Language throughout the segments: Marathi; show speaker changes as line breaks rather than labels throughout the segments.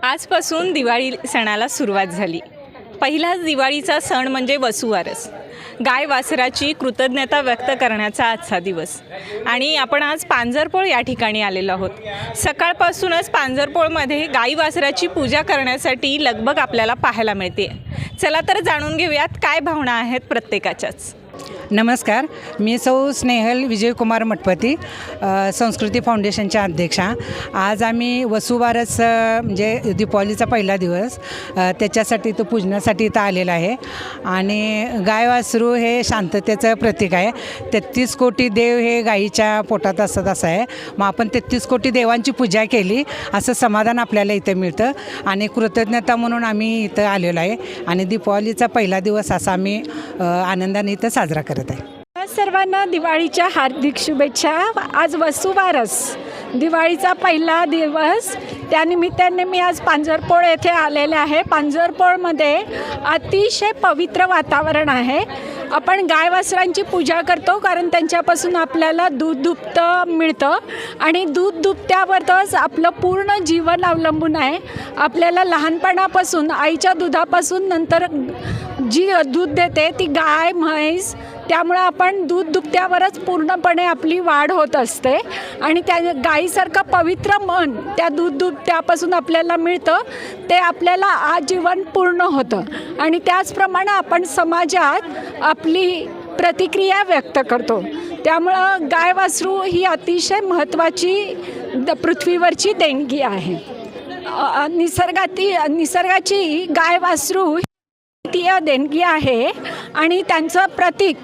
आजपासून दिवाळी सणाला सुरुवात झाली. पहिलाच दिवाळीचा सण म्हणजे वसुबारस. गाय वासराची कृतज्ञता व्यक्त करण्याचा आजचा दिवस. आणि आपण आज पांजरपोळ या ठिकाणी आलेलो आहोत. सकाळपासूनच पांजरपोळमध्ये गाई वासराची पूजा करण्यासाठी लगबग आपल्याला पाहायला मिळते. चला तर जाणून घेऊयात काय भावना आहेत प्रत्येकाच्याच.
नमस्कार, मी सौ स्नेहल विजयकुमार मठपती, संस्कृती फाउंडेशनच्या अध्यक्षा. आज आम्ही वसुबारस म्हणजे दीपावलीचा पहिला दिवस, त्याच्यासाठी तो पूजनासाठी इथं आलेला आहे. आणि गाय वासरू हे शांततेचं प्रतीक आहे. 33 कोटी देव हे गाईच्या पोटात असतात असं आहे. मग आपण 33 कोटी देवांची पूजा केली असं समाधान आपल्याला इथं मिळतं. आणि कृतज्ञता म्हणून आम्ही इथं आलेलो आहे. आणि दीपावलीचा पहिला दिवस असा आम्ही आनंदाने इथं साजरा करत आहे.
सर्वांना दिवाळीच्या हार्दिक शुभेच्छा. आज वसुबारस, दिवाळीचा पहिला दिवस, त्यानिमित्ताने मी आज पांजरपोळ येथे आलेले आहे. पांजरपोळमध्ये अतिशय पवित्र वातावरण आहे. आपण गाय वासरांची पूजा करतो कारण त्यांच्यापासून आपल्याला दूध दुभतं मिळतं आणि दूध दुभत्यावरच आपलं पूर्ण जीवन अवलंबून आहे. आपल्याला लहानपणापासून आईच्या दुधापासून नंतर जी दूध देते ती गाय म्हैस, त्यामुळं आपण दूध दुभत्यावरच पूर्णपणे आपली वाढ होत असते. आणि त्या गाईसारखं पवित्र मन त्या दूध दुभत्यापासून आपल्याला मिळतं, ते आपल्याला आजीवन पूर्ण होतं. आणि त्याचप्रमाणे आपण समाजात आपली प्रतिक्रिया व्यक्त करतो. त्यामुळं गाय वासरू ही अतिशय महत्त्वाची पृथ्वीवरची देणगी आहे. निसर्गाची गाय वासरू देणगी आहे आणि त्यांचं प्रतीक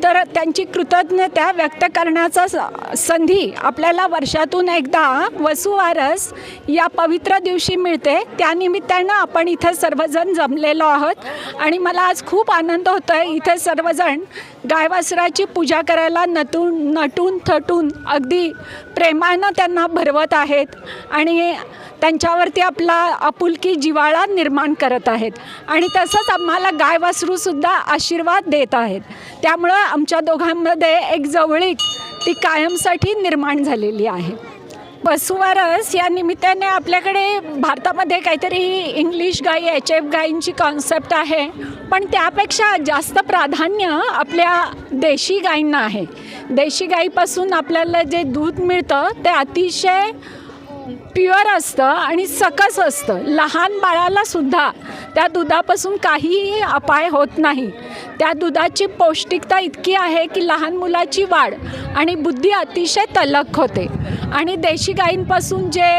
तर त्यांची कृतज्ञता व्यक्त करण्याचा संधी आपल्याला वर्षातून एकदा वसुबारस या पवित्र दिवशी मिळते. त्यानिमित्तानं आपण इथे सर्वजण जमलेलो आहोत आणि मला आज खूप आनंद होतो आहे. इथे सर्वजण गायवासराची पूजा करायला नटून थटून अगदी प्रेमानं त्यांना भरवत आहेत आणि त्यांच्यावरती आपला आपुलकी जिव्हाळा निर्माण करत आहेत. आणि तसंच आम्हाला गायवासरूसुद्धा आशीर्वाद देत आहेत. त्यामुळं आमच्या दोघांमध्ये एक जवळीक ती कायमसाठी निर्माण झालेली आहे. वसुबारस या निमित्ताने आपल्याकडे भारतामध्ये काहीतरी इंग्लिश गाई HF गायींची कॉन्सेप्ट आहे, पण त्यापेक्षा जास्त प्राधान्य आपल्या देशी गायींना आहे. देशी गाईपासून आपल्याला जे दूध मिळतं ते अतिशय प्युअर असतं आणि सकस असतं. लहान बाळालासुद्धा त्या दुधापासून काहीही अपाय होत नाही. त्या दुधाची पौष्टिकता इतकी आहे की लहान मुलाची वाढ आणि बुद्धी अतिशय तल्लख होते. आणि देशी गायींपासून जे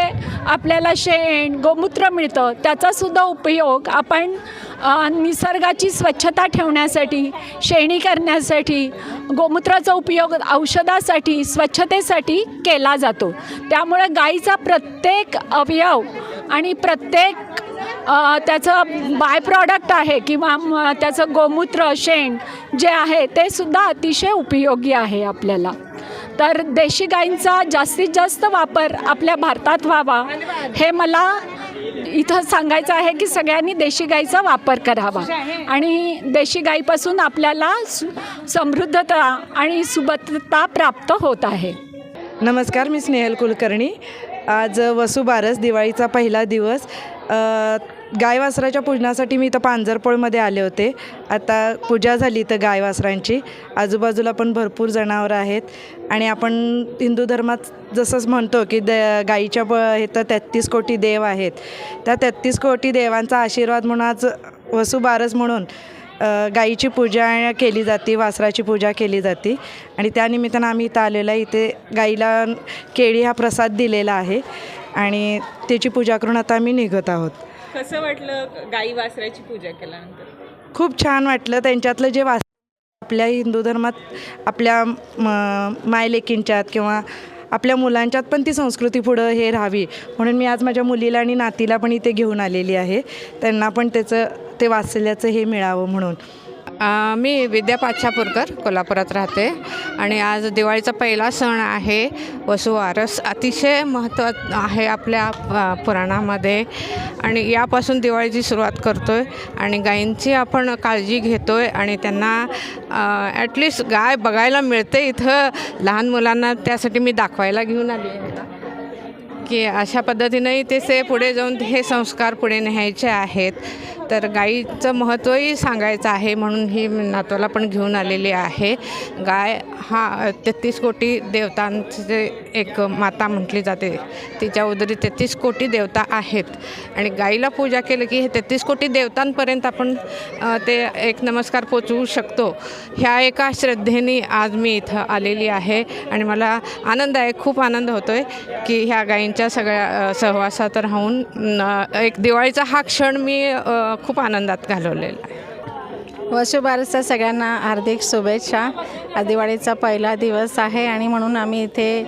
आपल्याला शेण गोमूत्र मिळतं त्याचासुद्धा उपयोग आपण निसर्गाची स्वच्छता ठेवण्यासाठी, शेणी करण्यासाठी, गोमूत्राचा उपयोग औषधासाठी, स्वच्छतेसाठी केला जातो. त्यामुळे गाईचा प्रत्येक अवयव आणि प्रत्येक त्याचं बाय प्रॉडक्ट आहे किंवा त्याचं गोमूत्र शेण जे आहे ते सुद्धा अतिशय उपयोगी आहे आपल्याला. तर देशी गाईंचा जास्तीत जास्त वापर आपल्या भारतात व्हावा हे मला इथं सांगायचं आहे की सगळ्यांनी देशी गाईचा वापर करावा. आणि देशी गाईपासून आपल्याला समृद्धता आणि सुबत्ता प्राप्त होत आहे.
नमस्कार, मी स्नेहल कुलकर्णी. आज वसुबारस, दिवाळीचा पहिला दिवस. गाय वासराच्या पूजनासाठी मी इथं पांजरपोळमध्ये आले होते. आता पूजा झाली तर गाय वासरांची. आजूबाजूला पण भरपूर जनावरं आहेत. आणि आपण हिंदू धर्मात जसंच म्हणतो की गाईच्या हे तर 33 कोटी देव आहेत. त्या 33 कोटी देवांचा आशीर्वाद म्हणून आज वसुबारस म्हणून गाईची पूजा केली जाते, वासराची पूजा केली जाते. आणि त्यानिमित्तानं आम्ही इथं आलेलो आहे. इथे गाईला केळी हा प्रसाद दिलेला आहे आणि त्याची पूजा करून आता आम्ही निघत आहोत.
कसं वाटलं गाई वासराची पूजा केल्यानंतर?
खूप छान वाटलं. त्यांच्यातलं जे आपल्या हिंदू धर्मात आपल्या मायलेकींच्यात किंवा आपल्या मुलांच्यात पण ती संस्कृती पुढं हे राहावी म्हणून मी आज माझ्या मुलीला आणि नातीला पण इथे घेऊन आलेली आहे. त्यांना पण ते वाचल्याचं हे मिळावं म्हणून.
मी विद्या पाच्छापूरकर, कोल्हापुरात राहते. आणि आज दिवाळीचा पहिला सण आहे वसुबारस. अतिशय महत्त्व आहे आपल्या पुराणामध्ये आणि यापासून दिवाळीची सुरुवात करतो आहे. आणि गायींची आपण काळजी घेतो आहे आणि त्यांना ॲटलिस्ट गाय बघायला मिळते इथं लहान मुलांना. त्यासाठी मी दाखवायला घेऊन आली आहे की अशा पद्धतीनेही ते पुढे जाऊन हे संस्कार पुढे न्यायचे आहेत. तर गाईचं महत्त्वही सांगायचं आहे म्हणून ही नातवाला पण घेऊन आलेली आहे. गाय हा 33 कोटी देवतांचे एक माता म्हटली जाते. तिच्या उदरी 33 कोटी देवता आहेत आणि गाईला पूजा केलं की हे 33 कोटी देवतांपर्यंत आपण ते एक नमस्कार पोचवू शकतो. ह्या एका श्रद्धेने आज मी इथं आलेली आहे आणि मला आनंद आहे, खूप आनंद होतो आहे की ह्या गायींच्या सगळ्या सहवासात राहून एक दिवाळीचा हा क्षण मी खूप आनंदात घालवलेला आहे.
वसुबारसच्या सगळ्यांना हार्दिक शुभेच्छा. आज दिवाळीचा पहिला दिवस आहे आणि म्हणून आम्ही इथे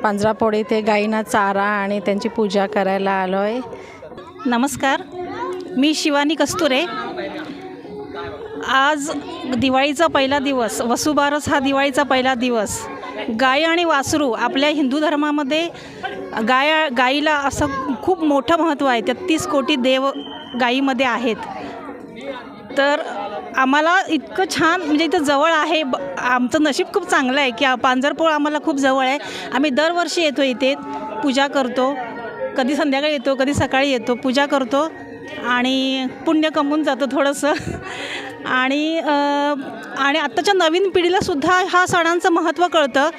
पांजरापोळ इथे गायींना चारा आणि त्यांची पूजा करायला आलो आहे.
नमस्कार, मी शिवानी कस्तुरे. आज दिवाळीचा पहिला दिवस, वसुबारस हा दिवाळीचा पहिला दिवस. गाय आणि वासरू आपल्या हिंदू धर्मामध्ये गाईला असं खूप मोठं महत्त्व आहे. 33 कोटी देव गाईमध्ये आहेत. तर आम्हाला इतकं छान म्हणजे इथं जवळ आहे. आमचं नशीब खूप चांगलं आहे की पांजरपोळ आम्हाला खूप जवळ आहे. आम्ही दरवर्षी येतो, इथे पूजा करतो. कधी संध्याकाळी येतो, कधी सकाळी येतो, पूजा करतो आणि पुण्य कमवून जातो थोडंसं. आणि आत्ताच्या नवीन पिढीलासुद्धा ह्या सणांचं महत्त्व कळतं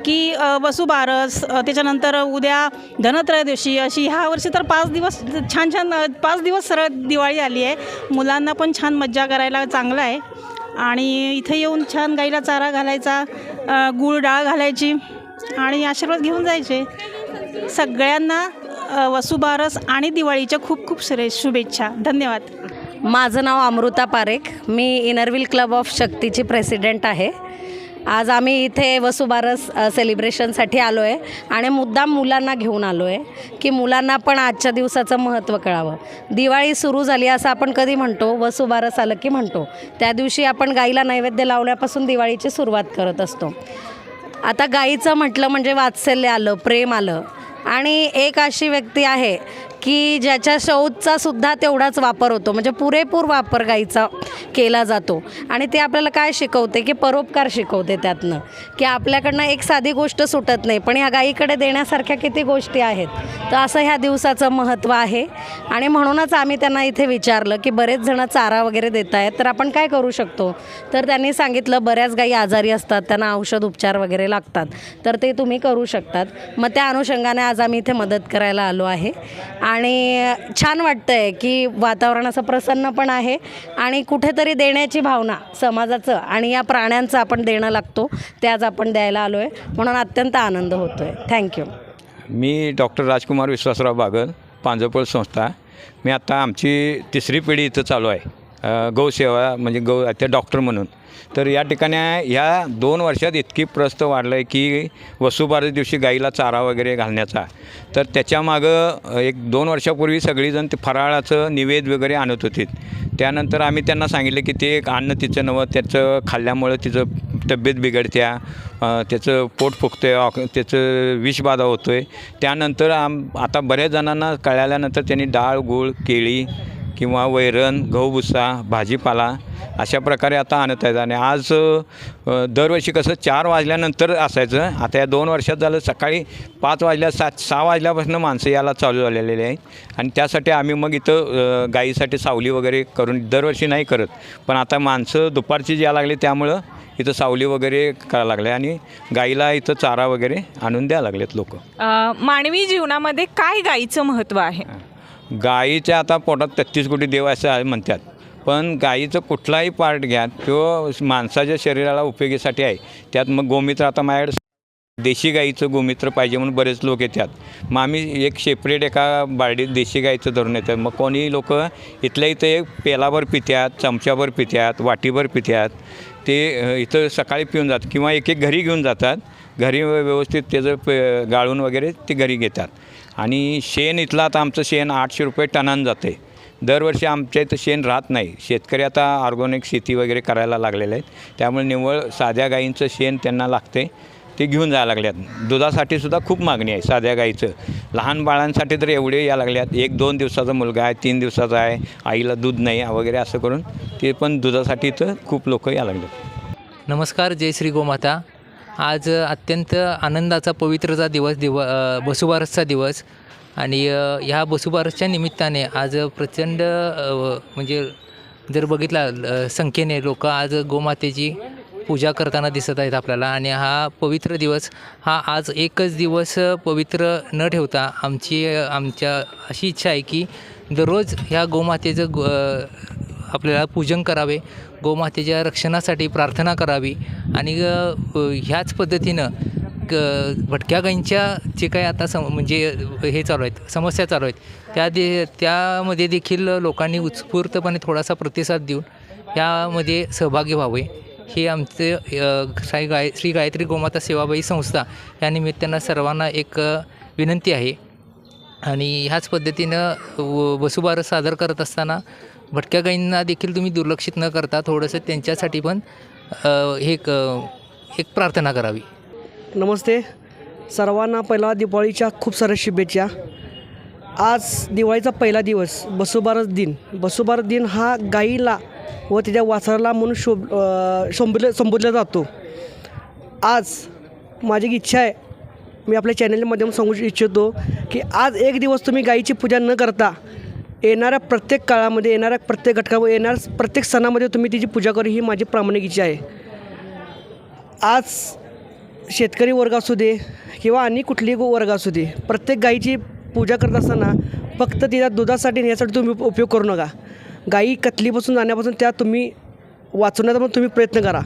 की वसुबारस, त्याच्यानंतर उद्या धनत्रयोदशी, अशी ह्या वर्षी तर 5 दिवस छान 5 दिवस सरळ दिवाळी आली आहे. मुलांना पण छान मज्जा करायला चांगलं आहे. आणि इथे येऊन छान गाईला चारा घालायचा, गूळ डाळ घालायची आणि आशीर्वाद घेऊन जायचे. सगळ्यांना वसुबारस आणि दिवाळीच्या खूप खूप शुभेच्छा. धन्यवाद.
माझं नाव अमृता पारेख. मी इनरव्हील क्लब ऑफ शक्तीची प्रेसिडेंट आहे. आज आम्ही इथे वसुबारस सेलिब्रेशनसाठी आलो आहे आणि मुद्दाम मुलांना घेऊन आलो आहे की मुलांना पण आजच्या दिवसाचं महत्त्व कळावं. दिवाळी सुरू झाली असं आपण कधी म्हणतो, वसुबारस आलं की म्हणतो. त्या दिवशी आपण गाईला नैवेद्य लावल्यापासून दिवाळीची सुरुवात करत असतो. आता गाईचं म्हटलं म्हणजे वात्सल्य आलं, प्रेम आलं. आणि एक अशी व्यक्ती आहे की ज्याच्या शौचचा सुद्धा तेवढाच वापर होतो, म्हणजे पुरेपूर वापर गाईचा केला जातो. आणि ते आपल्याला काय शिकवते की परोपकार शिकवते त्यातनं, की आपल्याकडनं एक साधी गोष्ट सुटत नाही पण ह्या गाईकडे देण्यासारख्या किती गोष्टी आहेत. तर असं ह्या दिवसाचं महत्त्व आहे. आणि म्हणूनच आम्ही त्यांना इथे विचारलं की बरेच जण चारा वगैरे देत आहेत, तर आपण काय करू शकतो. तर त्यांनी सांगितलं बऱ्याच गाई आजारी असतात, त्यांना औषध उपचार वगैरे लागतात, तर ते तुम्ही करू शकतात. मग त्या अनुषंगाने आज आम्ही इथे मदत करायला आलो आहे. आणि छान वाटतं आहे की वातावरण असं प्रसन्न पण आहे आणि कुठेतरी देण्याची भावना समाजाचं आणि या प्राण्यांचं आपण देणं लागतो, ते आज आपण द्यायला आलो आहे. म्हणून अत्यंत आनंद होतो आहे. थँक्यू.
मी डॉक्टर राजकुमार विश्वासराव बागल, पांजरपोळ संस्था. मी आता आमची 3री पिढी इथं चालू आहे गौसेवा, म्हणजे त्या डॉक्टर म्हणून. तर या ठिकाणी ह्या 2 वर्षात इतकी प्रस्त वाढलं आहे की वसुबारस दिवशी गाईला चारा वगैरे घालण्याचा. तर त्याच्यामागं 1-2 वर्षापूर्वी सगळीजण ते फराळाचं निवेद वगैरे आणत होते. त्यानंतर आम्ही त्यांना सांगितलं की ते अन्न तिचं नवं, त्याचं खाल्ल्यामुळं तिचं तब्येत बिघडत्या, त्याचं पोट फुगतं, त्याचं विषबाधा होतो आहे. त्यानंतर आता बऱ्याच जणांना कळल्यानंतर त्यांनी डाळ, गूळ, केळी किंवा वैरण, गहू भुसा, भाजीपाला अशा प्रकारे आता आणत आहेत. आणि आज दरवर्षी कसं 4 वाजल्यानंतर असायचं, आता या 2 वर्षात झालं सकाळी 5 वाजल्या 6 वाजल्यापासून माणसं यायला चालू झालेले आहे. आणि त्यासाठी आम्ही मग इथं गाईसाठी सावली वगैरे करून दरवर्षी नाही करत, पण आता माणसं दुपारची जी यायला लागली त्यामुळं इथं सावली वगैरे करायला लागले आणि गाईला इथं चारा वगैरे आणून द्यायला लागलेत लोक.
मानवी जीवनामध्ये काय गाईचं महत्त्व आहे.
गाईच्या आता पोटात 33 कोटी देव असं म्हणतात, पण गाईचं कुठलाही पार्ट घ्या तो माणसाच्या शरीराला उपयोगीसाठी आहे. त्यात मग गोमूत्र, आता माझ्याकडे देशी गाईचं गोमूत्र पाहिजे म्हणून बरेच लोक येतात. मग आम्ही एक सेपरेट एका बालडीत देशी गाईचं धरून येतात. मग कोणी लोक इथल्या इथं एक पेलाभर पित्यात, चमच्याभर पित्यात, वाटीभर पित्यात. ते इथं सकाळी पिऊन जातात किंवा एक घरी घेऊन जातात. घरी व्यवस्थित त्याचं गाळून वगैरे ते घरी घेतात. आणि शेण इथलं आता आमचं शेण 800 रुपये टनानं जाते. दरवर्षी आमच्या इथं शेण राहत नाही. शेतकरी आता ऑर्गॅनिक शेती वगैरे करायला लागलेले आहेत, त्यामुळे निव्वळ साध्या गाईंचं शेण त्यांना लागते, ते घेऊन जायला लागल्यात. दुधासाठी सुद्धा खूप मागणी आहे साध्या गाईचं. लहान बाळांसाठी तर एवढे या लागल्यात. 1-2 दिवसाचा मुलगा आहे, 3 दिवसाचा आहे, आईला दूध नाही वगैरे असं करून ते पण दुधासाठी इथं खूप लोक या लागल्यात.
नमस्कार, जय श्री गोमाता. आज अत्यंत आनंदाचा पवित्रचा दिवस वसुबारसचा दिवस आणि ह्या वसुबारसच्या निमित्ताने आज प्रचंड म्हणजे जर बघितला संख्येने लोक आज गोमातेची पूजा करताना दिसत आहेत आपल्याला आणि हा पवित्र दिवस हा आज एकच दिवस पवित्र न ठेवता आमच्या अशी इच्छा आहे की दररोज ह्या गोमातेचं आपल्याला पूजन करावे, गोमातेच्या रक्षणासाठी प्रार्थना करावी आणि ह्याच पद्धतीनं भटक्या गायींच्या जे काही आता म्हणजे हे चालू आहेत समस्या चालू आहेत त्यामध्ये देखील लोकांनी उत्स्फूर्तपणे थोडासा प्रतिसाद देऊन यामध्ये सहभागी व्हावे हे आमचे श्री गायत्री गोमाता सेवाबाई संस्था या निमित्तानं सर्वांना एक विनंती आहे. आणि ह्याच पद्धतीनं वसुबारस सादर करत असताना भटक्या गायींना देखील तुम्ही दुर्लक्षित न करता थोडंसं त्यांच्यासाठी पण एक प्रार्थना करावी.
नमस्ते सर्वांना. पहिला दिवाळीच्या खूप साऱ्या शुभेच्छा. आज दिवाळीचा पहिला दिवस वसुबारस दिन हा गाईला व त्याच्या वासराला म्हणून संबोधला जातो. आज माझी इच्छा आहे, मी आपल्या चॅनलच्या माध्यमातून सांगू इच्छितो की आज एक दिवस तुम्ही गाईची पूजा न करता येणाऱ्या प्रत्येक काळामध्ये, येणाऱ्या प्रत्येक घटकामध्ये, येणाऱ्या प्रत्येक सणामध्ये तुम्ही तिची पूजा करू ही माझी प्रामाणिक इच्छा आहे. आज शेतकरी वर्ग असू दे किंवा आणि कुठलीही वर्ग असू दे, प्रत्येक गाईची पूजा करत असताना फक्त तिच्या दुधासाठी यासाठी तुम्ही उपयोग करू नका. गाई कतलीपासून जाण्यापासून त्या तुम्ही वाचवण्याचा पण तुम्ही प्रयत्न करा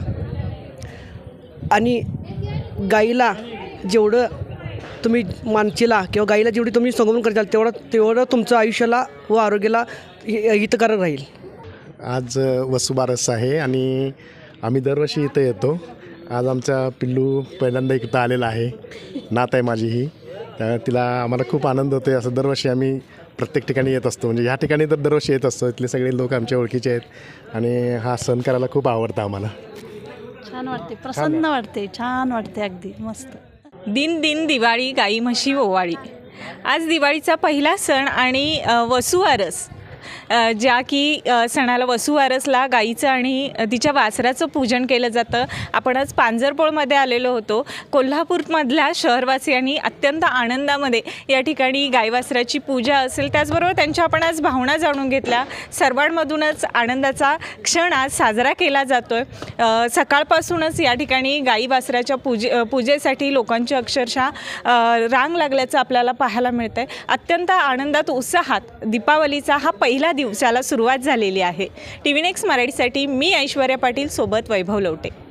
आणि गाईला जेवढं तुम्ही मानशीला किंवा गाईला जेवढी तुम्ही संगोपन करताल तेवढं तुमचं आयुष्याला व आरोग्याला हितकारक राहील.
आज वसुबारस आहे आणि आम्ही दरवर्षी इथं येतो. आज आमचा पिल्लू पहिल्यांदा इथं आलेला आहे. नात आहे माझी ही. तिला आम्हाला खूप आनंद होतो आहे. असं दरवर्षी आम्ही प्रत्येक ठिकाणी येत असतो. म्हणजे ह्या ठिकाणी तर दरवर्षी येत असतो. इथले सगळे लोक आमच्या ओळखीचे आहेत आणि हा सण करायला खूप आवडतं आम्हाला.
छान वाटते, प्रसन्न वाटते, छान वाटते, अगदी मस्त.
दिन दिवाळी गाई म्हशी ओवाळी. आज दिवाळीचा पहिला सण आणि वसुबारस ज्या की सणाला वसुबारसला गाईचं आणि तिच्या वासराचं पूजन केलं जातं. आपण आज पांजरपोळमध्ये आलेलो होतो. कोल्हापूरमधल्या शहरवासियांनी अत्यंत आनंदामध्ये या ठिकाणी गाई वासराची पूजा असेल, त्याचबरोबर त्यांच्या आपण आज भावना जाणून घेतल्या. सर्वांमधूनच आनंदाचा क्षण आज साजरा केला जातो आहे. सकाळपासूनच या ठिकाणी गाई वासराच्या पूजेसाठी लोकांची अक्षरशः रांग लागल्याचं आपल्याला पाहायला मिळतं आहे. अत्यंत आनंदात उत्साहात दीपावलीचा हा पहिला दिवसाला सुरुवात झालेली आहे. TV नेक्स्ट मराठीसाठी मी ऐश्वर्या पाटील सोबत वैभव लवटे.